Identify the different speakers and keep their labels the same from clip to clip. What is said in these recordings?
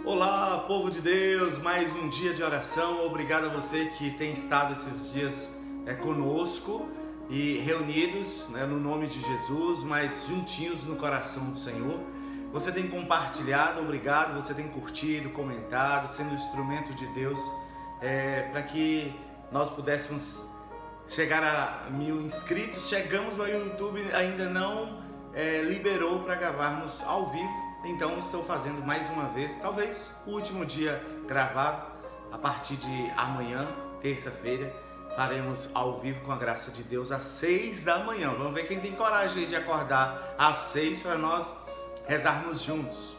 Speaker 1: Olá, povo de Deus, mais um dia de oração. Obrigado a você que tem estado esses dias conosco e reunidos no nome de Jesus, mas juntinhos no coração do Senhor. Você tem compartilhado, obrigado, você tem curtido, comentado, sendo instrumento de Deus para que nós pudéssemos chegar a 1000 inscritos. Chegamos, mas o YouTube ainda não liberou para gravarmos ao vivo. Então estou fazendo mais uma vez, talvez o último dia gravado. A partir de amanhã, terça-feira, faremos ao vivo com a graça de Deus às 6 da manhã. Vamos ver quem tem coragem de acordar às 6 para nós rezarmos juntos.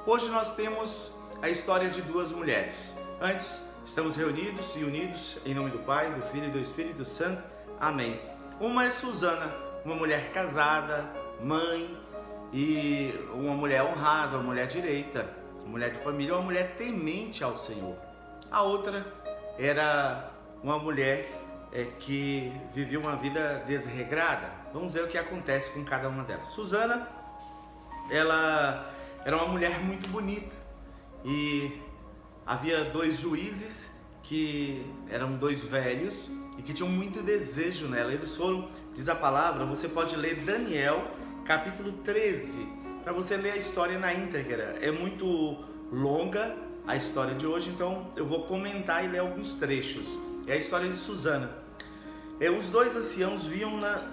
Speaker 1: Hoje nós temos a história de duas mulheres. Antes, estamos reunidos e unidos em nome do Pai, do Filho e do Espírito Santo. Amém. Uma é Susana, uma mulher casada, mãe, e uma mulher honrada, uma mulher direita, uma mulher de família, uma mulher temente ao Senhor. A outra era uma mulher que vivia uma vida desregrada. Vamos ver o que acontece com cada uma delas. Susana, ela era uma mulher muito bonita e havia dois juízes que eram dois velhos e que tinham muito desejo nela. Eles foram, diz a palavra, você pode ler Daniel capítulo 13, para você ler a história na íntegra. É muito longa a história de hoje, então eu vou comentar e ler alguns trechos. É a história de Susana. Os dois anciãos viam-na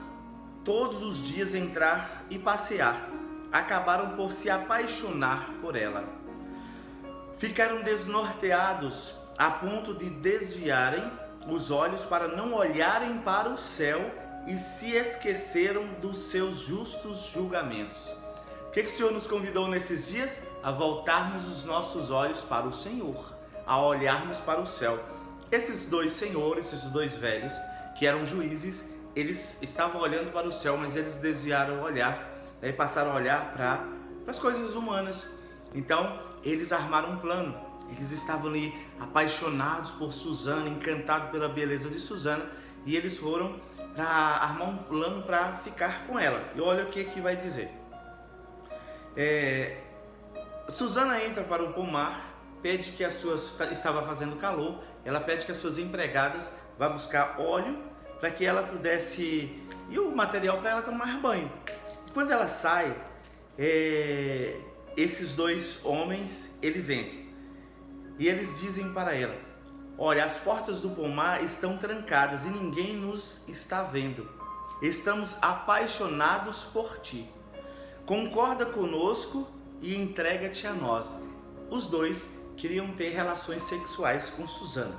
Speaker 1: todos os dias entrar e passear. Acabaram por se apaixonar por ela. Ficaram desnorteados a ponto de desviarem os olhos para não olharem para o céu e se esqueceram dos seus justos julgamentos. O que o Senhor nos convidou nesses dias? A voltarmos os nossos olhos para o Senhor, a olharmos para o céu. Esses dois senhores, esses dois velhos, que eram juízes, eles estavam olhando para o céu, mas eles desviaram o olhar e passaram a olhar para as coisas humanas. Então, eles armaram um plano. Eles estavam ali apaixonados por Susana, encantados pela beleza de Susana, e eles foram para armar um plano para ficar com ela. E olha o que vai dizer. Susana entra para o pomar, pede que estava fazendo calor, ela pede que as suas empregadas vá buscar óleo para que ela pudesse, e o material para ela tomar banho. E quando ela sai, esses dois homens, eles entram e eles dizem para ela: olha, as portas do pomar estão trancadas e ninguém nos está vendo. Estamos apaixonados por ti. Concorda conosco e entrega-te a nós. Os dois queriam ter relações sexuais com Susana.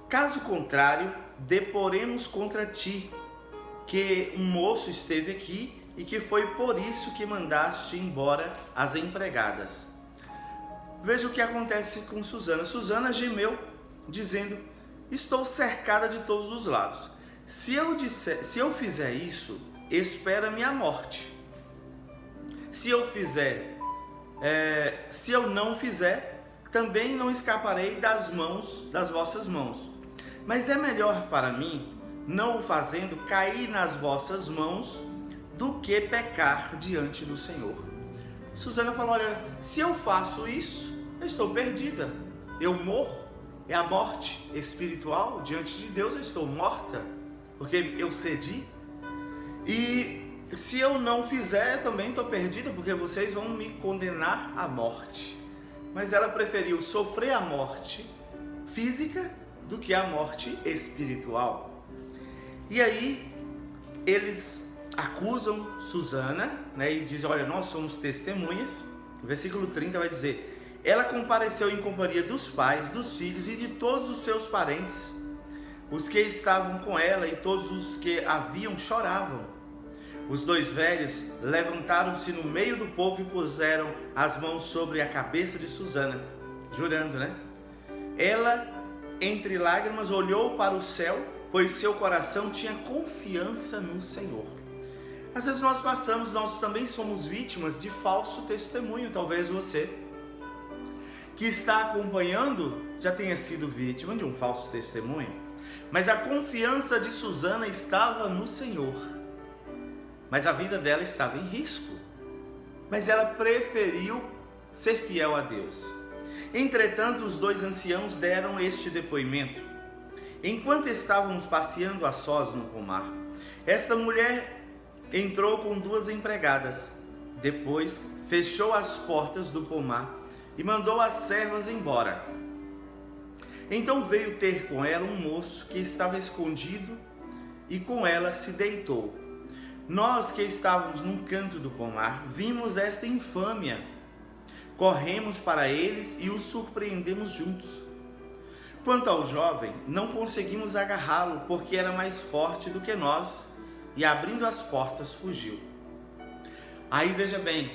Speaker 1: Caso contrário, deporemos contra ti que um moço esteve aqui e que foi por isso que mandaste embora as empregadas. Veja o que acontece com Susana. Susana gemeu, dizendo: estou cercada de todos os lados. Se eu fizer isso, espera-me a morte. Se eu não fizer, também não escaparei das vossas mãos. Mas é melhor para mim, não o fazendo, cair nas vossas mãos, do que pecar diante do Senhor. Susana falou: olha, se eu faço isso, eu estou perdida, eu morro. É a morte espiritual diante de Deus, eu estou morta, porque eu cedi. E se eu não fizer, eu também estou perdida, porque vocês vão me condenar à morte. Mas ela preferiu sofrer a morte física do que a morte espiritual. E aí, eles acusam Susana, e dizem: olha, nós somos testemunhas. O versículo 30 vai dizer: ela compareceu em companhia dos pais, dos filhos e de todos os seus parentes. Os que estavam com ela e todos os que a viam choravam. Os dois velhos levantaram-se no meio do povo e puseram as mãos sobre a cabeça de Susana, jurando, Ela, entre lágrimas, olhou para o céu, pois seu coração tinha confiança no Senhor. Às vezes nós também somos vítimas de falso testemunho. Talvez você que está acompanhando já tenha sido vítima de um falso testemunho, mas a confiança de Susana estava no Senhor, mas a vida dela estava em risco. Mas ela preferiu ser fiel a Deus. Entretanto, os 2 anciãos deram este depoimento: enquanto estávamos passeando a sós no pomar, esta mulher entrou com 2 empregadas. Depois, fechou as portas do pomar e mandou as servas embora. Então veio ter com ela um moço que estava escondido e com ela se deitou. Nós que estávamos num canto do pomar, vimos esta infâmia. Corremos para eles e os surpreendemos juntos. Quanto ao jovem, não conseguimos agarrá-lo, porque era mais forte do que nós, e abrindo as portas, fugiu. Aí veja bem,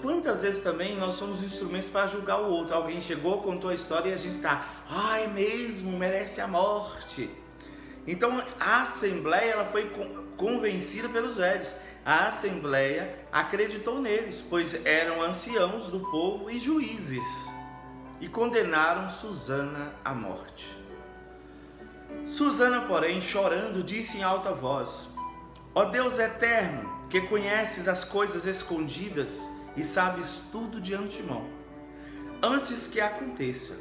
Speaker 1: quantas vezes também nós somos instrumentos para julgar o outro. Alguém chegou, contou a história e a gente está, é mesmo, merece a morte. Então a assembleia ela foi convencida pelos velhos. A assembleia acreditou neles, pois eram anciãos do povo e juízes, e condenaram Susana à morte. Susana, porém, chorando, disse em alta voz: ó Deus eterno, que conheces as coisas escondidas e sabes tudo de antemão, antes que aconteça,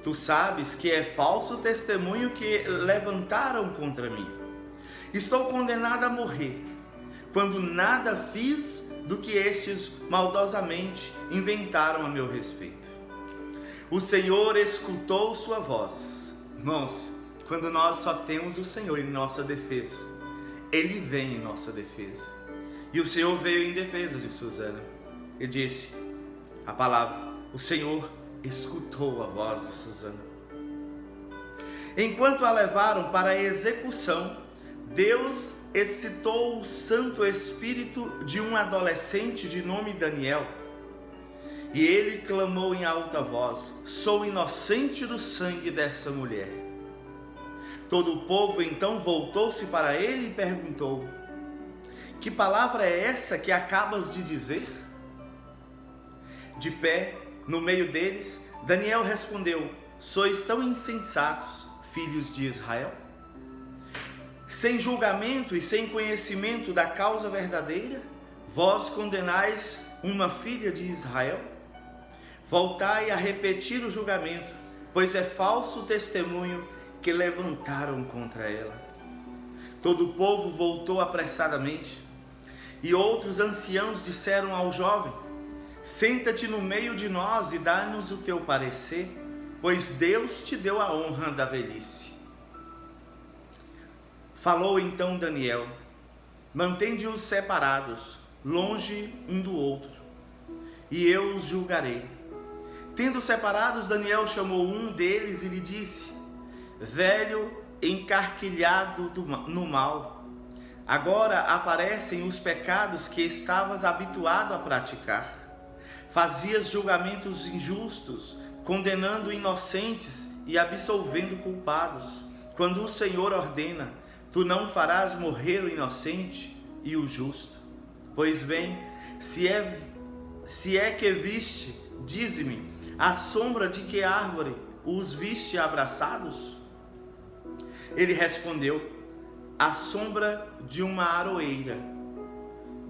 Speaker 1: tu sabes que é falso o testemunho que levantaram contra mim. Estou condenada a morrer, quando nada fiz do que estes maldosamente inventaram a meu respeito. O Senhor escutou sua voz. Irmãos, quando nós só temos o Senhor em nossa defesa, Ele vem em nossa defesa. E o Senhor veio em defesa de Susana. E disse a palavra: o Senhor escutou a voz de Susana. Enquanto a levaram para a execução, Deus excitou o Santo Espírito de um adolescente de nome Daniel. E ele clamou em alta voz: sou inocente do sangue dessa mulher. Todo o povo então voltou-se para ele e perguntou: que palavra é essa que acabas de dizer? De pé, no meio deles, Daniel respondeu: sois tão insensatos, filhos de Israel? Sem julgamento e sem conhecimento da causa verdadeira, vós condenais uma filha de Israel? Voltai a repetir o julgamento, pois é falso o testemunho que levantaram contra ela. Todo o povo voltou apressadamente, e outros anciãos disseram ao jovem: senta-te no meio de nós e dá-nos o teu parecer, pois Deus te deu a honra da velhice. Falou então Daniel: mantende-os separados, longe um do outro, e eu os julgarei. Tendo separados, Daniel chamou um deles e lhe disse: velho encarquilhado no mal, agora aparecem os pecados que estavas habituado a praticar. Fazias julgamentos injustos, condenando inocentes e absolvendo culpados. Quando o Senhor ordena, tu não farás morrer o inocente e o justo. Pois bem, se é que viste, dize-me, à sombra de que árvore os viste abraçados? Ele respondeu: à sombra de uma aroeira.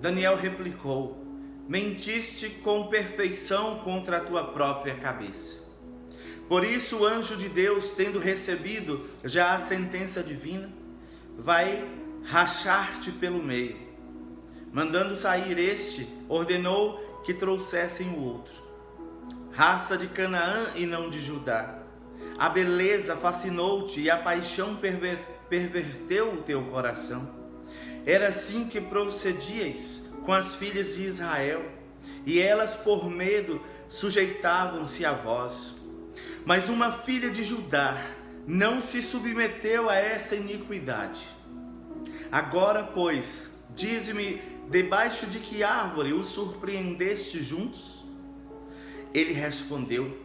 Speaker 1: Daniel replicou: mentiste com perfeição contra a tua própria cabeça. Por isso o anjo de Deus, tendo recebido já a sentença divina, vai rachar-te pelo meio. Mandando sair este, ordenou que trouxessem o outro. Raça de Canaã e não de Judá. A beleza fascinou-te e a paixão perverteu o teu coração. Era assim que procedíeis com as filhas de Israel, e elas por medo sujeitavam-se a vós. Mas uma filha de Judá não se submeteu a essa iniquidade. Agora, pois, dize-me, debaixo de que árvore os surpreendeste juntos? Ele respondeu: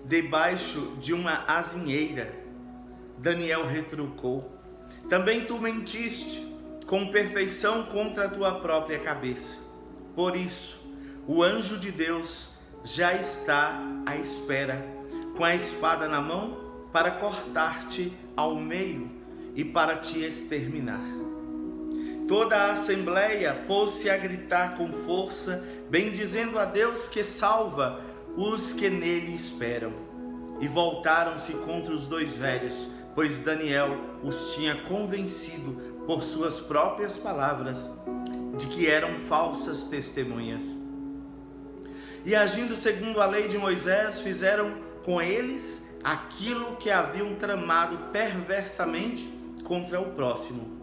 Speaker 1: debaixo de uma azinheira. Daniel retrucou: também tu mentiste com perfeição contra a tua própria cabeça. Por isso, o anjo de Deus já está à espera, com a espada na mão, para cortar-te ao meio e para te exterminar. Toda a assembleia pôs-se a gritar com força, bendizendo a Deus que salva os que nele esperam. E voltaram-se contra os dois velhos, pois Daniel os tinha convencido por suas próprias palavras de que eram falsas testemunhas. E agindo segundo a lei de Moisés, fizeram com eles aquilo que haviam tramado perversamente contra o próximo.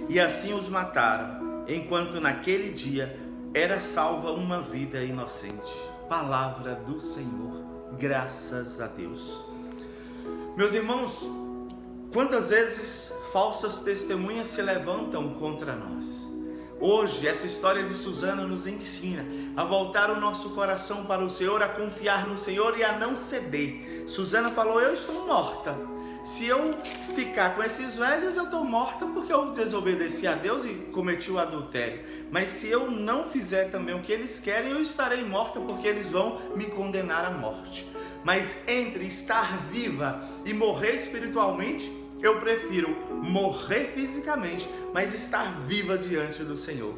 Speaker 1: E assim os mataram, enquanto naquele dia era salva uma vida inocente. Palavra do Senhor, graças a Deus. Meus irmãos, quantas vezes falsas testemunhas se levantam contra nós? Hoje, essa história de Susana nos ensina a voltar o nosso coração para o Senhor, a confiar no Senhor e a não ceder. Susana falou: eu estou morta. Se eu ficar com esses velhos, eu estou morta porque eu desobedeci a Deus e cometi o adultério. Mas se eu não fizer também o que eles querem, eu estarei morta porque eles vão me condenar à morte. Mas entre estar viva e morrer espiritualmente, eu prefiro morrer fisicamente, mas estar viva diante do Senhor.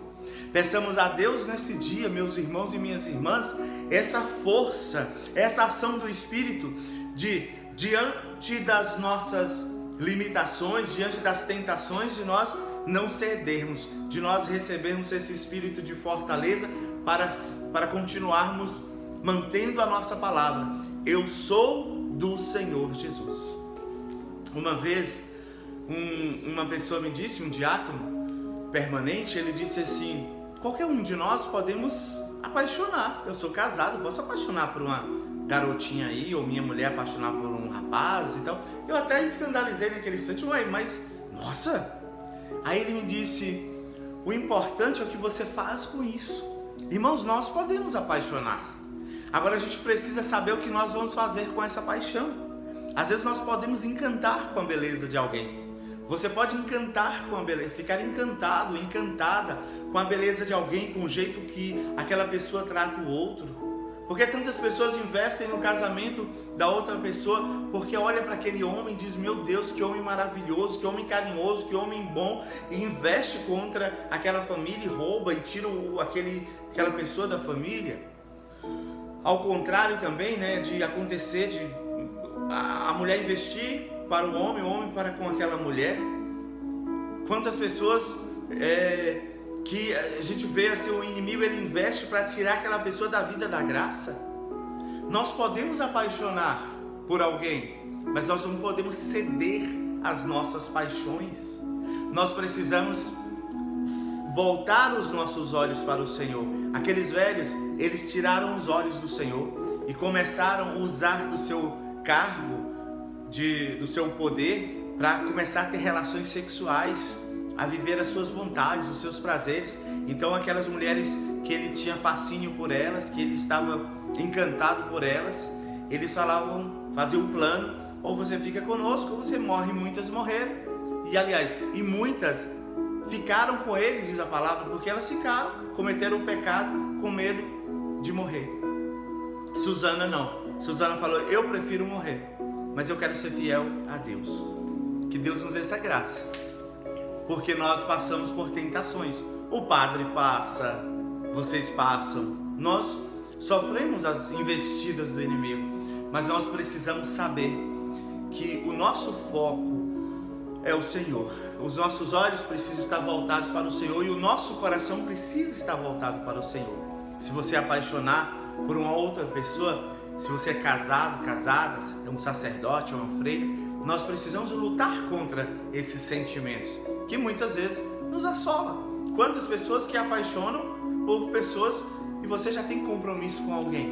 Speaker 1: Peçamos a Deus nesse dia, meus irmãos e minhas irmãs, essa força, essa ação do Espírito de diante das nossas limitações, diante das tentações, de nós não cedermos, de nós recebermos esse espírito de fortaleza para continuarmos mantendo a nossa palavra. Eu sou do Senhor Jesus. Uma vez, uma pessoa me disse, um diácono permanente, ele disse assim: qualquer um de nós podemos apaixonar. Eu sou casado, posso apaixonar por uma garotinha aí, ou minha mulher apaixonar por um rapaz e tal. Eu até escandalizei naquele instante: ué, mas nossa! Aí ele me disse: o importante é o que você faz com isso. Irmãos, nós podemos apaixonar. Agora a gente precisa saber o que nós vamos fazer com essa paixão. Às vezes nós podemos encantar com a beleza de alguém. Você pode encantar com a beleza, ficar encantado, encantada com a beleza de alguém, com o jeito que aquela pessoa trata o outro. Porque tantas pessoas investem no casamento da outra pessoa porque olha para aquele homem e diz: meu Deus, que homem maravilhoso, que homem carinhoso, que homem bom, e investe contra aquela família e rouba e tira aquela pessoa da família. Ao contrário também, né, de acontecer de a mulher investir para o homem para com aquela mulher. Quantas pessoas que a gente vê assim, o inimigo ele investe para tirar aquela pessoa da vida da graça. Nós podemos apaixonar por alguém, mas nós não podemos ceder às nossas paixões. Nós precisamos voltar os nossos olhos para o Senhor. Aqueles velhos, eles tiraram os olhos do Senhor e começaram a usar do seu cargo, do seu poder, para começar a ter relações sexuais, a viver as suas vontades, os seus prazeres. Então aquelas mulheres que ele tinha fascínio por elas, que ele estava encantado por elas, eles faziam um plano: ou você fica conosco ou você morre. Muitas morreram, e muitas ficaram com ele, diz a palavra, porque elas cometeram o pecado com medo de morrer. Susana não. Susana falou: eu prefiro morrer, mas eu quero ser fiel a Deus. Que Deus nos dê essa graça, porque nós passamos por tentações. O padre passa, vocês passam, nós sofremos as investidas do inimigo, mas nós precisamos saber que o nosso foco é o Senhor. Os nossos olhos precisam estar voltados para o Senhor e o nosso coração precisa estar voltado para o Senhor. Se você apaixonar por uma outra pessoa, se você é casado, casada, é um sacerdote, é uma freira, nós precisamos lutar contra esses sentimentos que muitas vezes nos assolam. Quantas pessoas que apaixonam por pessoas e você já tem compromisso com alguém,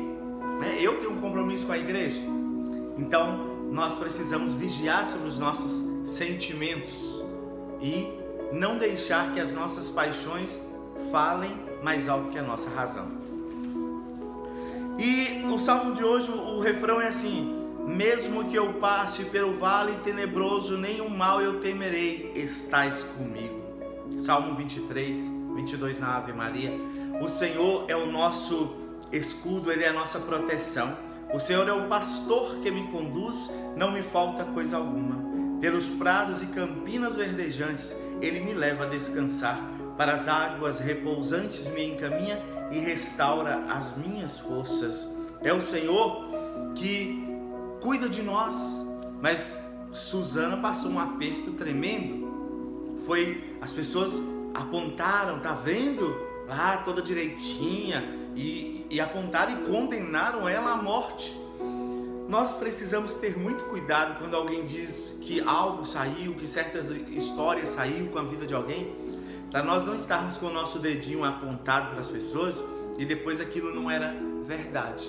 Speaker 1: né? Eu tenho um compromisso com a igreja. Então nós precisamos vigiar sobre os nossos sentimentos e não deixar que as nossas paixões falem mais alto que a nossa razão. E o salmo de hoje, o refrão é assim: mesmo que eu passe pelo vale tenebroso, nenhum mal eu temerei, estás comigo. Salmo 23, 22 na Ave Maria. O Senhor é o nosso escudo, Ele é a nossa proteção. O Senhor é o pastor que me conduz, não me falta coisa alguma. Pelos prados e campinas verdejantes, Ele me leva a descansar. Para as águas repousantes me encaminha e restaura as minhas forças. é o Senhor que cuida de nós. Mas Susana passou um aperto tremendo. As pessoas apontaram, tá vendo? Lá toda direitinha, e apontaram e condenaram ela à morte. Nós precisamos ter muito cuidado quando alguém diz que algo saiu, que certas histórias saiu com a vida de alguém, para nós não estarmos com o nosso dedinho apontado para as pessoas e depois aquilo não era verdade.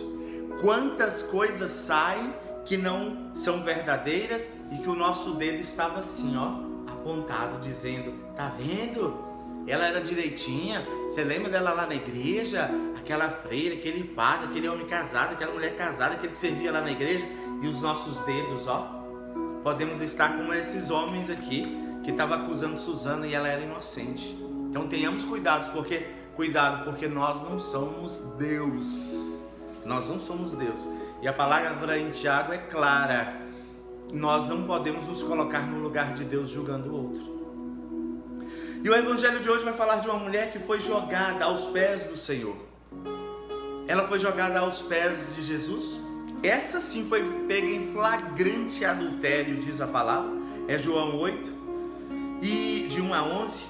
Speaker 1: Quantas coisas saem que não são verdadeiras e que o nosso dedo estava assim, ó, apontado, dizendo: tá vendo? Ela era direitinha, você lembra dela lá na igreja? Aquela freira, aquele padre, aquele homem casado, aquela mulher casada, aquele que servia lá na igreja. E os nossos dedos, ó, podemos estar como esses homens aqui, que estavam acusando Susana e ela era inocente. Então tenhamos cuidado, porque nós não somos Deus. Nós não somos Deus. E a palavra em Tiago é clara: nós não podemos nos colocar no lugar de Deus julgando o outro. E o evangelho de hoje vai falar de uma mulher que foi jogada aos pés do Senhor. Ela foi jogada aos pés de Jesus. Essa sim foi pega em flagrante adultério, diz a palavra. É João 8, e de 1 a 11.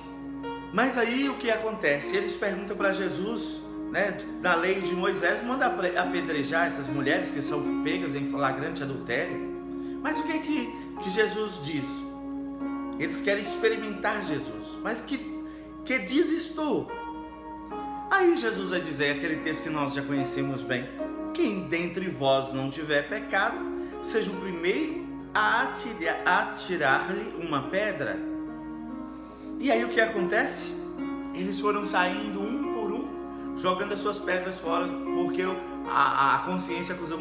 Speaker 1: Mas aí o que acontece? Eles perguntam para Jesus, né, da lei de Moisés, manda apedrejar essas mulheres que são pegas em flagrante adultério. Mas o que é que Jesus diz? Eles querem experimentar Jesus. Mas que dizes tu? Aí Jesus vai dizer aquele texto que nós já conhecemos bem: quem dentre vós não tiver pecado, seja o primeiro a atirar-lhe uma pedra. E aí o que acontece? Eles foram saindo um por um, jogando as suas pedras fora, porque a consciência acusa: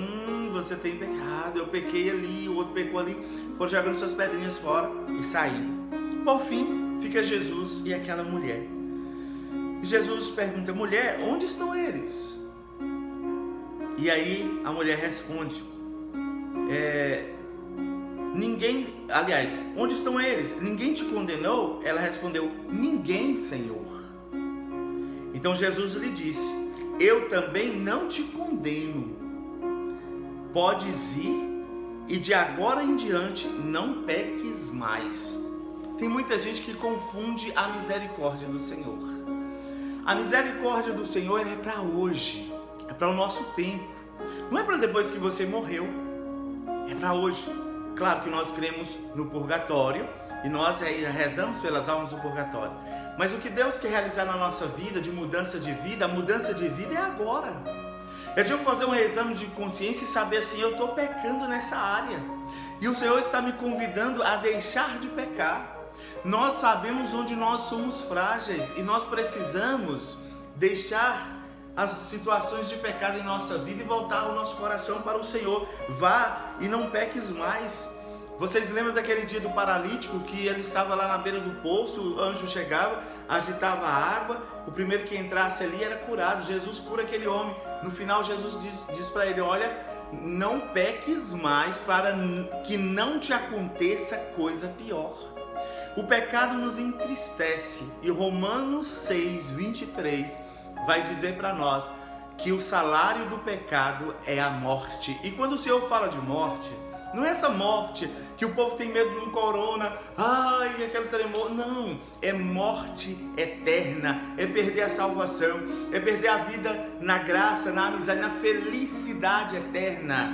Speaker 1: você tem pecado, eu pequei ali, o outro pecou ali. Foram jogando suas pedrinhas fora e saindo. Por fim, fica Jesus e aquela mulher. E Jesus pergunta: mulher, onde estão eles? E aí a mulher responde: onde estão eles? Ninguém te condenou? Ela respondeu: ninguém, Senhor. Então Jesus lhe disse: eu também não te condeno. Podes ir e de agora em diante não peques mais. Tem muita gente que confunde a misericórdia do Senhor. A misericórdia do Senhor é para hoje, é para o nosso tempo. Não é para depois que você morreu, é para hoje. Claro que nós cremos no purgatório e nós rezamos pelas almas do purgatório. Mas o que Deus quer realizar na nossa vida, de mudança de vida, a mudança de vida é agora. É de eu fazer um exame de consciência e saber assim: eu estou pecando nessa área. E o Senhor está me convidando a deixar de pecar. Nós sabemos onde nós somos frágeis e nós precisamos deixar as situações de pecado em nossa vida e voltar o nosso coração para o Senhor. Vá e não peques mais. Vocês lembram daquele dia do paralítico que ele estava lá na beira do poço, o anjo chegava, agitava a água, o primeiro que entrasse ali era curado. Jesus cura aquele homem. No final Jesus diz para ele: olha, não peques mais para que não te aconteça coisa pior. O pecado nos entristece e Romanos 6, 23 vai dizer para nós que o salário do pecado é a morte. E quando o Senhor fala de morte, não é essa morte que o povo tem medo de um corona, aquele tremor. Não, é morte eterna, é perder a salvação, é perder a vida na graça, na amizade, na felicidade eterna.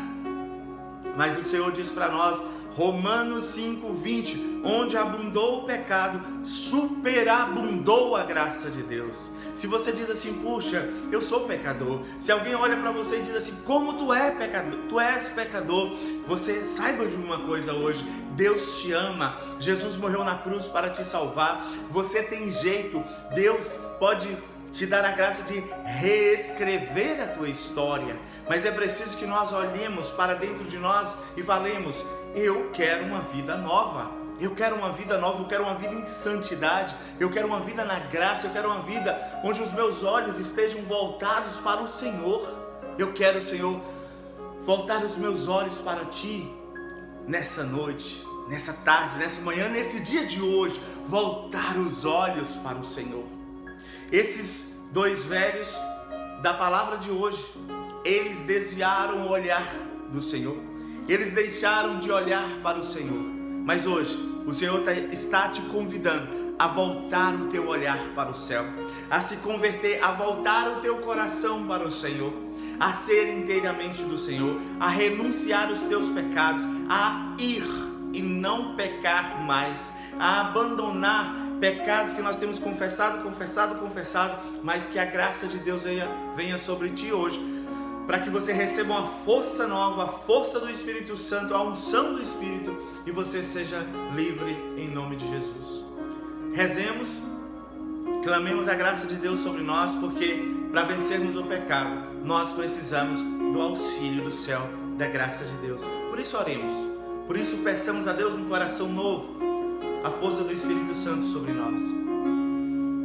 Speaker 1: Mas o Senhor diz para nós, Romanos 5, 20, onde abundou o pecado, superabundou a graça de Deus. Se você diz assim: puxa, eu sou pecador. Se alguém olha para você e diz assim: como tu és pecador, você saiba de uma coisa hoje: Deus te ama. Jesus morreu na cruz para te salvar. Você tem jeito. Deus pode te dar a graça de reescrever a tua história. Mas é preciso que nós olhemos para dentro de nós e falemos: eu quero uma vida nova. Eu quero uma vida nova, eu quero uma vida em santidade, eu quero uma vida na graça, eu quero uma vida onde os meus olhos estejam voltados para o Senhor. Eu quero, Senhor, voltar os meus olhos para Ti nessa noite, nessa tarde, nessa manhã, nesse dia de hoje, voltar os olhos para o Senhor. Esses dois velhos da palavra de hoje eles desviaram o olhar do Senhor. Eles deixaram de olhar para o Senhor. Mas hoje, o Senhor está te convidando a voltar o teu olhar para o céu, a se converter, a voltar o teu coração para o Senhor, a ser inteiramente do Senhor, a renunciar os teus pecados, a ir e não pecar mais, a abandonar pecados que nós temos confessado, mas que a graça de Deus venha sobre ti hoje, para que você receba uma força nova, a força do Espírito Santo, a unção do Espírito, e você seja livre em nome de Jesus. Rezemos, clamemos a graça de Deus sobre nós, porque para vencermos o pecado, nós precisamos do auxílio do céu, da graça de Deus. Por isso oremos, por isso peçamos a Deus um coração novo, a força do Espírito Santo sobre nós.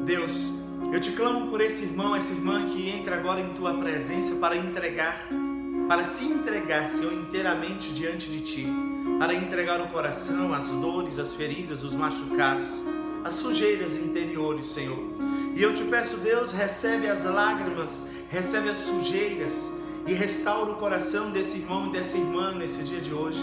Speaker 1: Deus, eu te clamo por esse irmão, essa irmã que entra agora em tua presença para se entregar, Senhor, inteiramente diante de ti, para entregar o coração, as dores, as feridas, os machucados, as sujeiras interiores, Senhor. E eu te peço, Deus, recebe as lágrimas, recebe as sujeiras e restaura o coração desse irmão e dessa irmã nesse dia de hoje,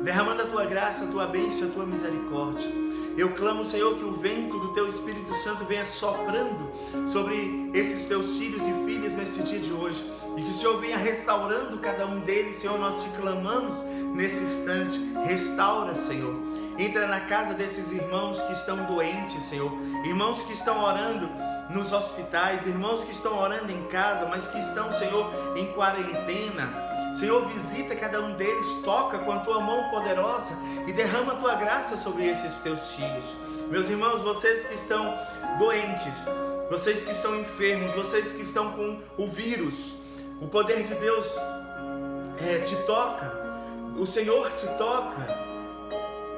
Speaker 1: derramando a tua graça, a tua bênção, a tua misericórdia. Eu clamo, Senhor, que o vento do teu Espírito Santo venha soprando sobre esses teus filhos e filhas nesse dia de hoje, e que o Senhor venha restaurando cada um deles. Senhor, nós te clamamos nesse instante, restaura, Senhor. Entra na casa desses irmãos que estão doentes, Senhor, irmãos que estão orando nos hospitais, irmãos que estão orando em casa, mas que estão, Senhor, em quarentena. Senhor, visita cada um deles, toca com a tua mão poderosa e derrama a tua graça sobre esses teus filhos. Meus irmãos, vocês que estão doentes, vocês que estão enfermos, vocês que estão com o vírus, o poder de Deus te toca, o Senhor te toca.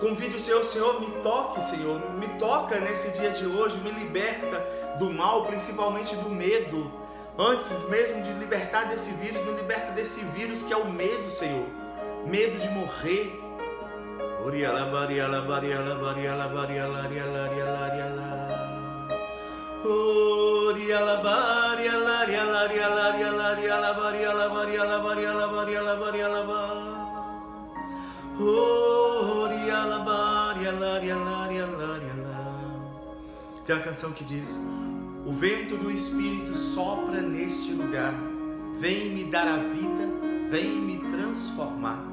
Speaker 1: Convide o Senhor, me toque, Senhor, me toca nesse dia de hoje, me liberta do mal, principalmente do medo. Antes mesmo de libertar desse vírus, me liberta desse vírus que é o medo, Senhor. Medo de morrer. Tem uma canção que diz: o vento do Espírito sopra neste lugar, vem me dar a vida, vem me transformar.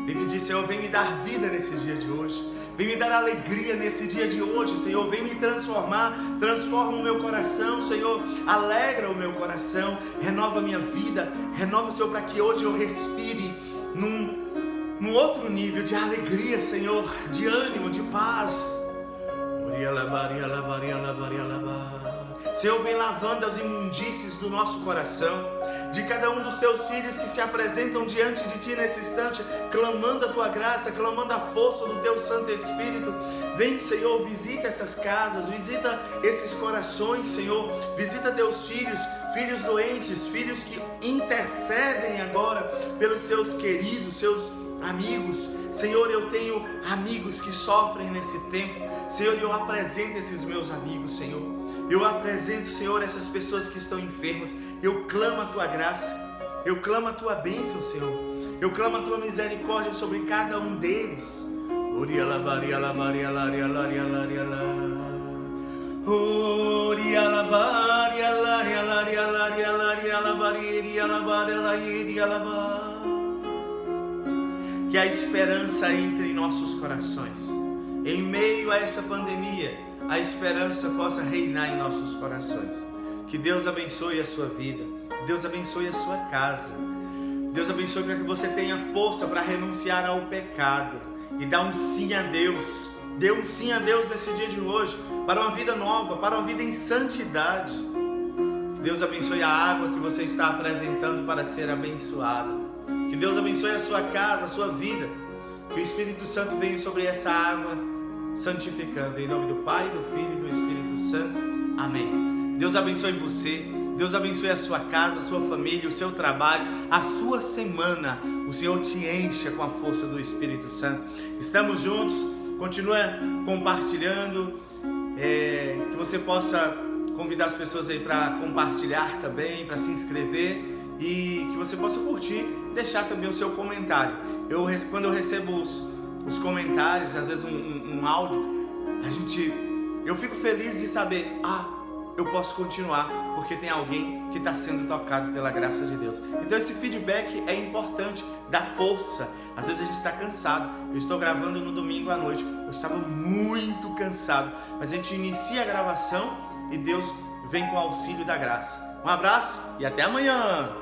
Speaker 1: Vem me dizer, Senhor, vem me dar vida nesse dia de hoje, vem me dar alegria nesse dia de hoje, Senhor, vem me transformar, transforma o meu coração, Senhor, alegra o meu coração, renova a minha vida, renova, Senhor, para que hoje eu respire num outro nível de alegria, Senhor, de ânimo, de paz. Senhor, vem lavando as imundícies do nosso coração, de cada um dos teus filhos que se apresentam diante de ti nesse instante, clamando a tua graça, clamando a força do teu Santo Espírito. Vem, Senhor, visita essas casas, visita esses corações, Senhor, visita teus filhos, filhos doentes, filhos que intercedem agora pelos seus queridos, seus amigos. Senhor, eu tenho amigos que sofrem nesse tempo. Senhor, eu apresento esses meus amigos, Senhor. Eu apresento, Senhor, essas pessoas que estão enfermas. Eu clamo a tua graça, eu clamo a tua bênção, Senhor. Eu clamo a tua misericórdia sobre cada um deles. Que a esperança entre em nossos corações. Em meio a essa pandemia, a esperança possa reinar em nossos corações. Que Deus abençoe a sua vida, Deus abençoe a sua casa, Deus abençoe para que você tenha força para renunciar ao pecado e dar um sim a Deus. Dê um sim a Deus nesse dia de hoje, para uma vida nova, para uma vida em santidade. Que Deus abençoe a água que você está apresentando para ser abençoada. Que Deus abençoe a sua casa, a sua vida. Que o Espírito Santo venha sobre essa água, santificando. Em nome do Pai, do Filho e do Espírito Santo. Amém. Deus abençoe você. Deus abençoe a sua casa, a sua família, o seu trabalho, a sua semana. O Senhor te encha com a força do Espírito Santo. Estamos juntos. Continua compartilhando. Que você possa convidar as pessoas aí para compartilhar também, para se inscrever. e que você possa curtir e deixar também o seu comentário. Quando eu recebo os comentários, às vezes um áudio, eu fico feliz de saber, eu posso continuar, porque tem alguém que está sendo tocado pela graça de Deus. Então esse feedback é importante, dá força. Às vezes a gente está cansado. Eu estou gravando no domingo à noite, eu estava muito cansado, mas a gente inicia a gravação e Deus vem com o auxílio da graça. Um abraço e até amanhã!